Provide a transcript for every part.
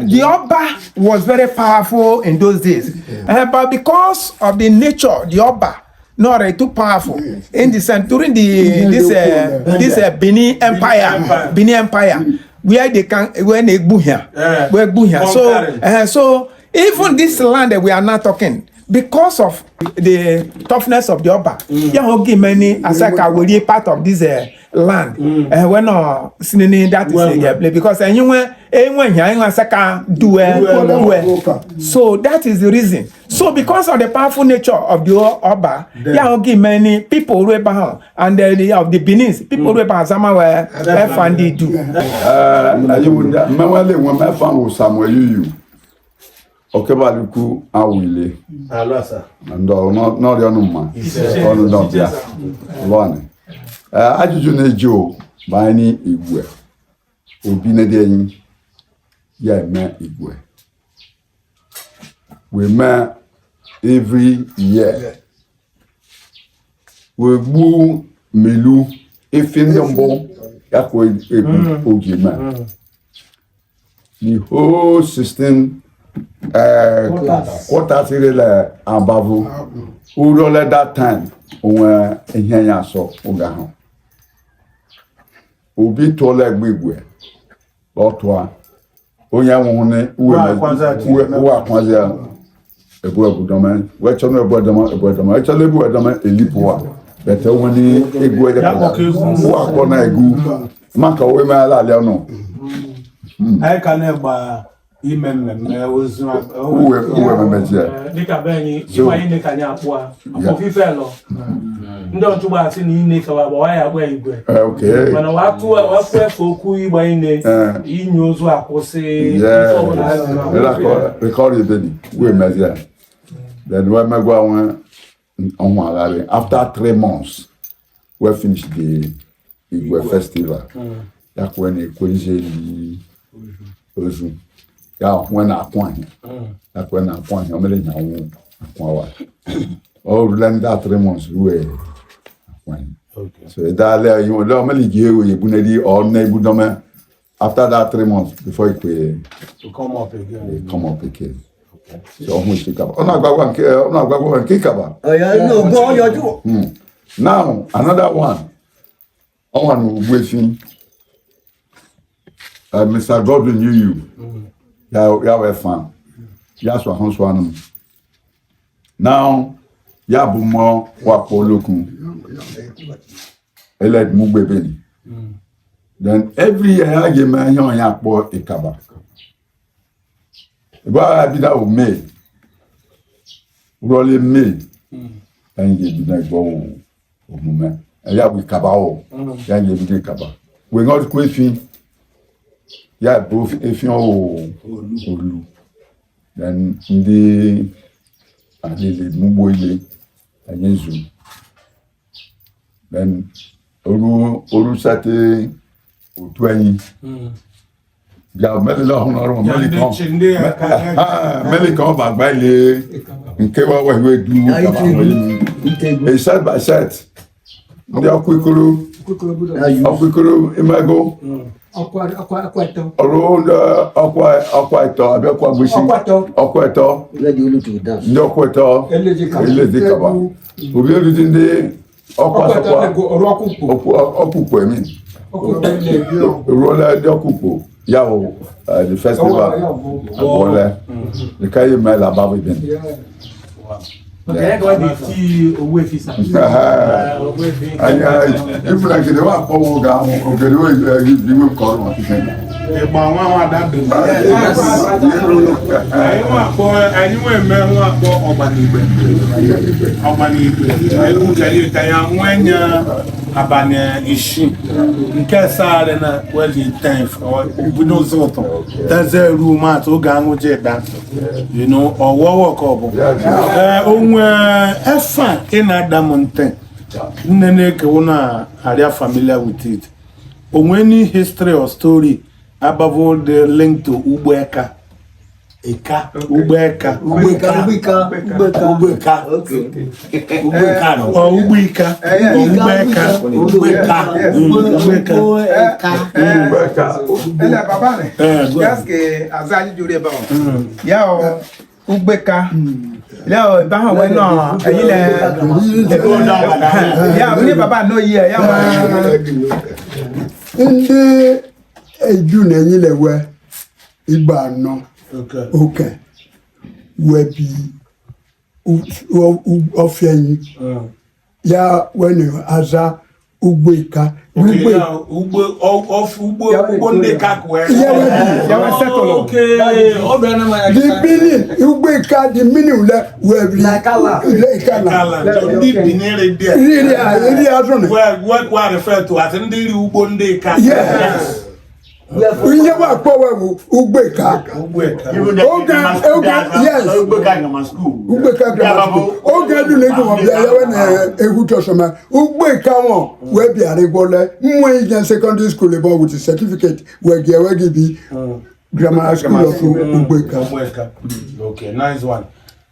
The Oba was very powerful in those days, but because of the nature, the Oba not too powerful in the sense during this Bini Empire, where they can when they go here, so even this land that we are now talking. Because of the toughness of the Oba, give many Asaka will be part of this land. We're not seeing that is because anyone Asaka do so that is the reason. So because of the powerful nature of the Oba, give many people who and of the Benin people who Sama were FND do. Okebaluku awile. Alasa. Ndo no ri onuma. Onu don bia. Lone. Ajuju na ejo ba ni Igbo. Obi na de yin. Ya eme Igbo. We met every year. We bu melu efindembo yakwo ebu ogima. The whole system quarter serial Abavo who roll at that time when Henya so Ogaho Ubi tole Bigwe Lotwa Oya Wone who are Quazia a boy domain, which on a board domain, actually, boy domain, a lipoa, better when he go who are gonna go, Maka Wema Laliano. I can never. Was Nika Benny, you are in the Kanyapua, Ofifelo. Don't you want to see Nika why I wear you. Okay. When I walk to a for Kui by name, he knows what was say. Record you, Bini. We measure. Then when I go on after 3 months, we finished the festival. That's when it could when I point, that's when I point, I'm letting you know. Oh, then that 3 months, we okay. So that you normally give you Bunedi or Nebudome after that 3 months before it to come up again. Come up again. Okay. So almost kick up. Oh, no, go and kick up. Oh, yeah, no, go on your do. Now, another one. I want to wait him. Mr. Godwin knew you. Yeah, we're fine. Yes, we're one. Now, Yabumo, Wapoloku. Eled Mubebeni. Then every year I give my young Yakbo a kaba. But I did that with May. Rolling May. And you did not go of moment. And yeah, we kabao. Then you did kaba. We're not quitting. Yeah, both if you know, then the Muboy and Yezu. Then Olu Sate 20. Yeah, Melicon back by in Kewa where we do a side by side. The Aquicuru, Imago. Around Aquaito, Abekwa Bushi, Aquaito, no Quaito, Elecaba. We are using the Okukwemi, Roller de Okupo, Yao, the festival, the Kayi Mela Babi. Okay, go ahead. See, away from if like the one for down, okay, you will call one. Abane ishi nke sare na weli tenf or buno zoto that's a room at ogangu je dance you know or work obo onwe efa in adamonten nnene ke una are familiar with it onwe any history or story above all the link to Ugboeka Eka, Ubeka. Ubeka. Leo ba we no eyi le ya we baba no ye ya ma ndị edu na eyi le we igba no okay we bi ofianyi ya when aza Ugbeka Ugbo ndị kakwe ya we settle okay the meaning Ugbeka the meaning we bi kala ndị Benin really azone we refer to as ndị ugbo ndị ka yes Onye wa po we Ugbeka. Yes. Ugbeka grammar. Oga du le go bia ya we na egu to so ma. Ugbeka won we bia re gbole. Nwe in secondary school about with certificate we give bi grammar school of Ugbeka. Okay, nice one.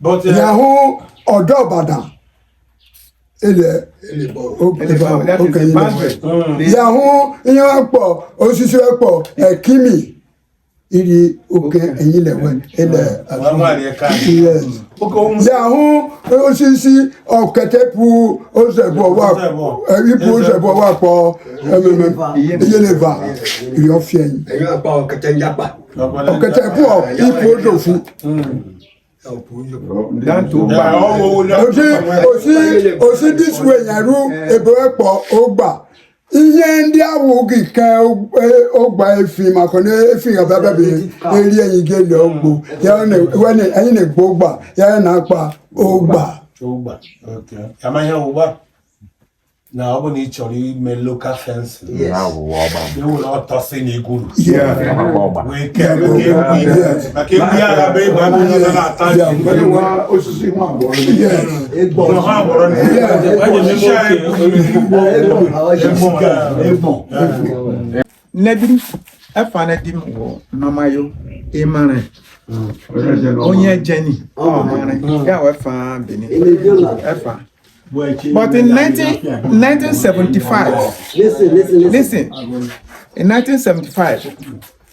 But ya ho Odo Badan. Ele Yahoo, in po, osisi po, Kimi. Ili oke eyin le wen yes Yahoo osisi oketepu ozebo wa ipu ozebo wa po yeleva yo fien Eyin pa oketenjapa. oketepu ipu ozofu osi this way yaru ebo epo ogba iye ndị awụ gị ka ogba efi maka na efi ga-abịabeghị eri enyi gị ele ogbo ya anyị na-egbo ogba ya na-akpa ogba na ọ bụ na ị chọrọ ime local fence ewere ọtọsị na iguru wee kee maka egwu ya ga-abụ ịgba abụghị na-ata osisi nwa Nebiri efane dim wo namayo emare onye Jenny mare ya we fa Benin efa. But in 1975, listen, in 1975,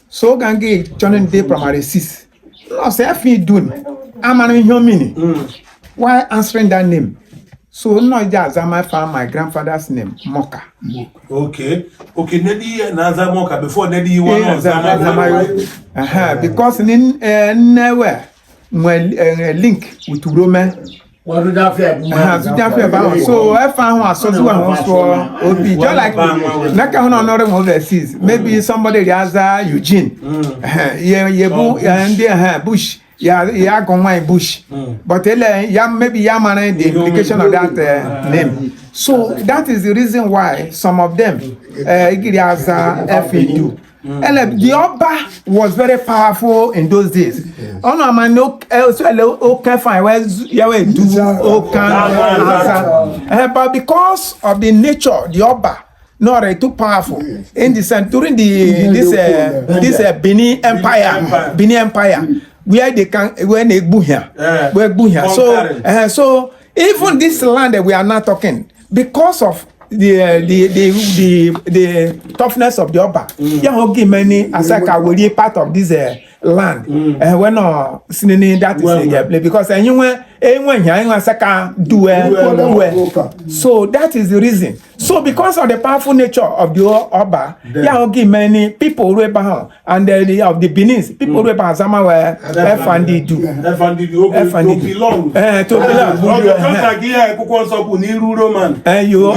so gange joining the primary 6. No, say I feel doing. I'm an inhumane. Why answering that name? So no, just I found my grandfather's name, Moka. Okay, Nedi Naza Moka before Nedi you want because in nowhere link with Roman. So I found one so obi just like like another overseas. Maybe somebody has Eugene. Bush. Yeah, going Bush. But maybe man the implication of that name. So that is the reason why some of them has FAU. The Oba was very powerful in those days. Oh no, man, no, okay, fine. But because of the nature, the Oba not too powerful in the during this Bini Empire, where they can when they buya. So even this land that we are not talking because of the toughness of the Oba. Yeah, give many asaka will be part of this land. When that is because anyone asaka do so that is the reason. So because of the powerful nature of the Oba, yeah, give many people and of the Benin people Zama were FND do belong to you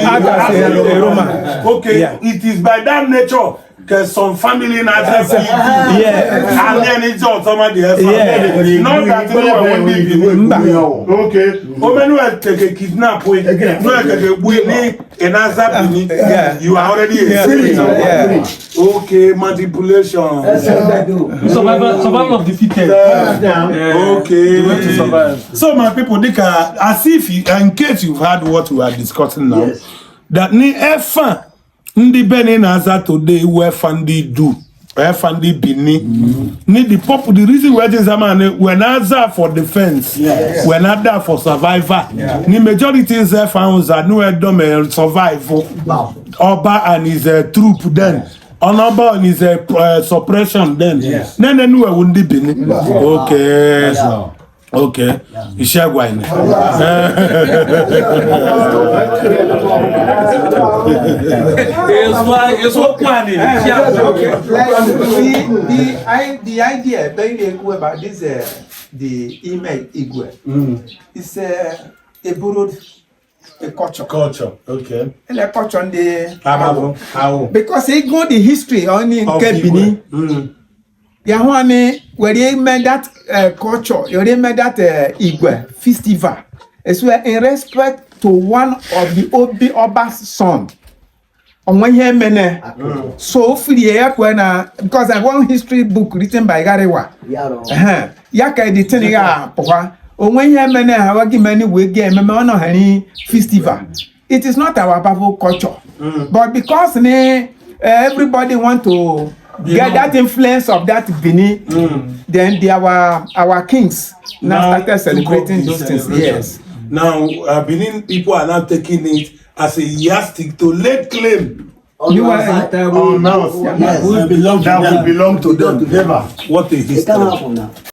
Roman. Okay, yeah. It is by that nature because some family in Africa, and then it's all somebody else. Not that anyone will be. Okay, when you take a kidnap, you are already a okay, manipulation. Survival of the fittest. Okay, so my people, they can, as if in case you've heard what we are discussing now, that ni efa ndi Benin aza today we fandi do Fandi Bini. The reason why this man we're not there for defense, we're not there for survivor. The majority is found that no one survive. Oba and his troop then. Honorable and his suppression then. Then we wouldn't be Bini. Okay. Okay. Isha Gwine. It's what planning. The idea very about this the email Igwe. It's a borrowed a culture. Okay. And a culture on the Abavo. How? because he go the history only in Bini. Yahwani, where they made that culture, they made that Igwe festival. It's where in respect to one of the Obi Oba's son. On one year, so free when because I want history book written by Garewa. Yaka the Teniga, on one year, Hawagi many we get Mamma Honey festival. It is not our Abavo culture, but because everybody want to get that influence of that Bini, then they our kings now started celebrating those things. Yes. Now, Benin people are now taking it as a yardstick to lay claim. Yes. That will belong to them. What a history.